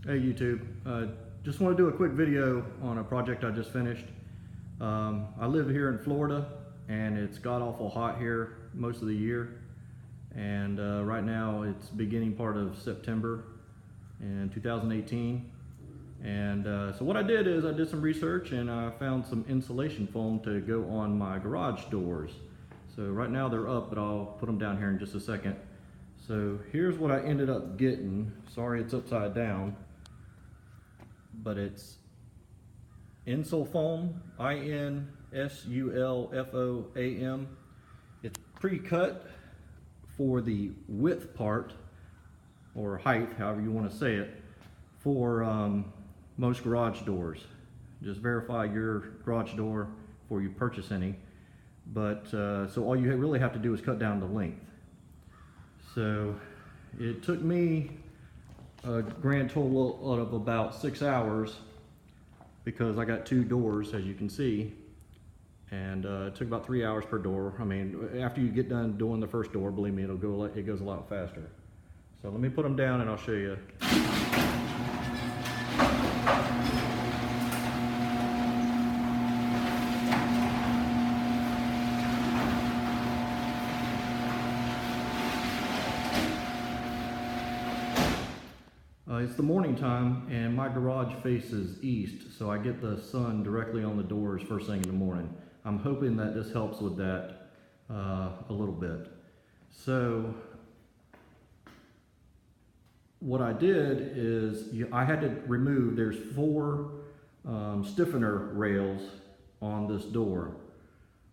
Hey YouTube, just want to do a quick video on a project I just finished. I live here in Florida and it's god awful hot here most of the year, and right now it's beginning part of September in 2018. And so what I did is I did some research and I found some insulation foam to go on my garage doors. So right now they're up, but I'll put them down here in just a second. So here's what I ended up getting. Sorry it's upside down, but it's Insulfoam, I-N-S-U-L-F-O-A-M. It's pre-cut for the width part, or height, however you want to say it, for most garage doors. Just verify your garage door before you purchase any. But so all you really have to do is cut down the length. So it took me a grand total of about 6 hours because I got 2 doors, as you can see, and it took about 3 hours per door. I mean, after you get done doing the first door, believe me, it goes a lot faster. So let me put them down and I'll show you. It's the morning time and my garage faces east, so I get the sun directly on the doors first thing in the morning. I'm hoping that this helps with that a little bit. So what I did is I had to remove, there's 4 stiffener rails on this door.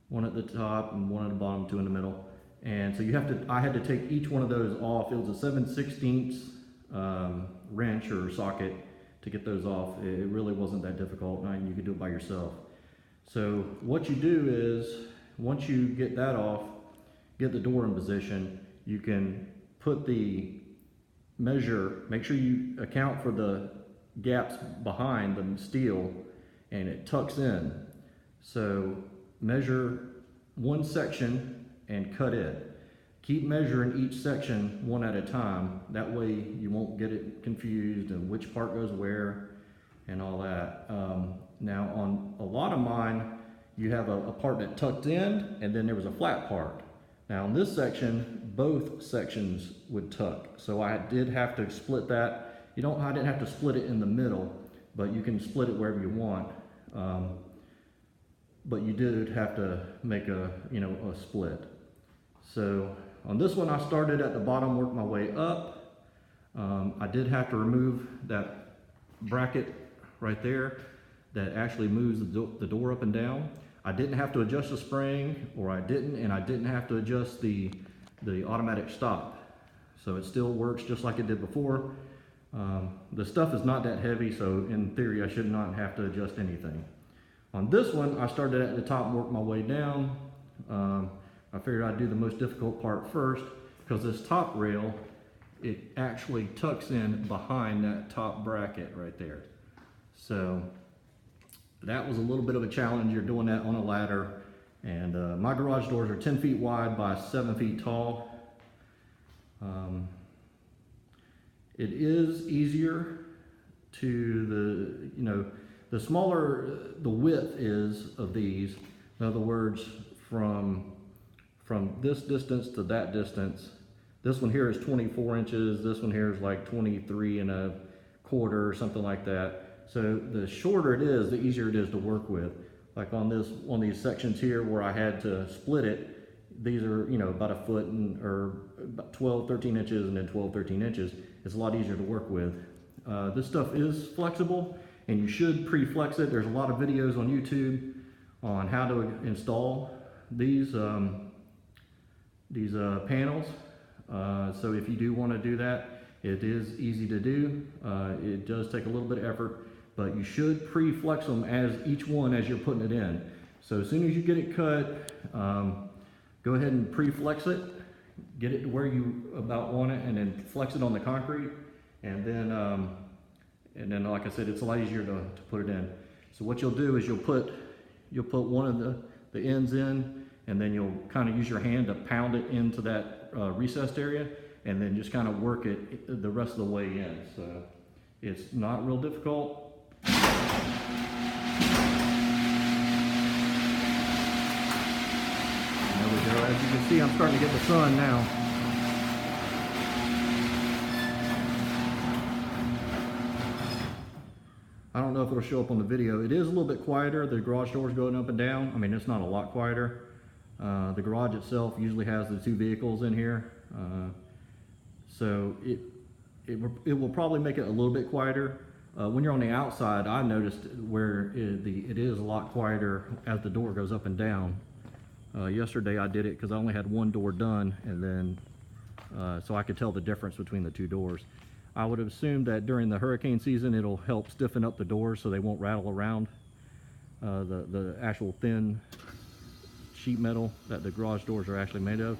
One at the top and one at the bottom, 2 in the middle. And so I had to take each one of those off. It was a 7/16 wrench or socket to get those off. It really wasn't that difficult, and you could do it by yourself. So what you do is, once you get that off, get the door in position, you can put the measure, make sure you account for the gaps behind the steel, and it tucks in. So measure one section and cut it. Keep measuring each section one at a time. That way you won't get it confused and which part goes where and all that. Now on a lot of mine, you have a part that tucked in and then there was a flat part. Now in this section, both sections would tuck. So I did have to split that. I didn't have to split it in the middle, but you can split it wherever you want. But you did have to make a split. So on this one, I started at the bottom, worked my way up. I did have to remove that bracket right there that actually moves the door up and down. I didn't have to adjust the spring, and I didn't have to adjust the automatic stop. So it still works just like it did before. The stuff is not that heavy, so in theory, I should not have to adjust anything. On this one, I started at the top and worked my way down. I figured I'd do the most difficult part first, because this top rail, it actually tucks in behind that top bracket right there. So that was a little bit of a challenge. You're doing that on a ladder, and my garage doors are 10 feet wide by 7 feet tall. It is easier to the smaller the width is of these. In other words, from this distance to that distance. This one here is 24 inches. This one here is like 23 1/4 or something like that. So the shorter it is, the easier it is to work with. Like on these sections here where I had to split it, these are about a foot or about 12, 13 inches and then 12, 13 inches. It's a lot easier to work with. This stuff is flexible and you should pre-flex it. There's a lot of videos on YouTube on how to install these panels. So if you do want to do that, it is easy to do. It does take a little bit of effort, but you should pre-flex them as you're putting it in. So as soon as you get it cut, go ahead and pre-flex it, get it to where you about want it, and then flex it on the concrete. And then like I said, it's a lot easier to put it in. So what you'll do is you'll put one of the ends in, and then you'll kind of use your hand to pound it into that recessed area, and then just kind of work it the rest of the way in. So It's not real difficult. There we go. As you can see, I'm starting to get the sun now. I don't know if it'll show up on the video. It is a little bit quieter. The garage doors going up and down. I mean, it's not a lot quieter. The garage itself usually has the 2 vehicles in here. So it will probably make it a little bit quieter. When you're on the outside, I noticed where it is a lot quieter as the door goes up and down. Yesterday I did it because I only had one door done, and then so I could tell the difference between the 2 doors. I would have assumed that during the hurricane season it'll help stiffen up the doors so they won't rattle around. The actual thin sheet metal that the garage doors are actually made of.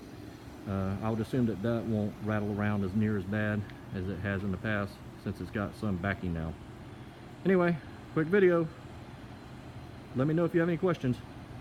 I would assume that won't rattle around as near as bad as it has in the past, since it's got some backing now. Anyway, quick video. Let me know if you have any questions.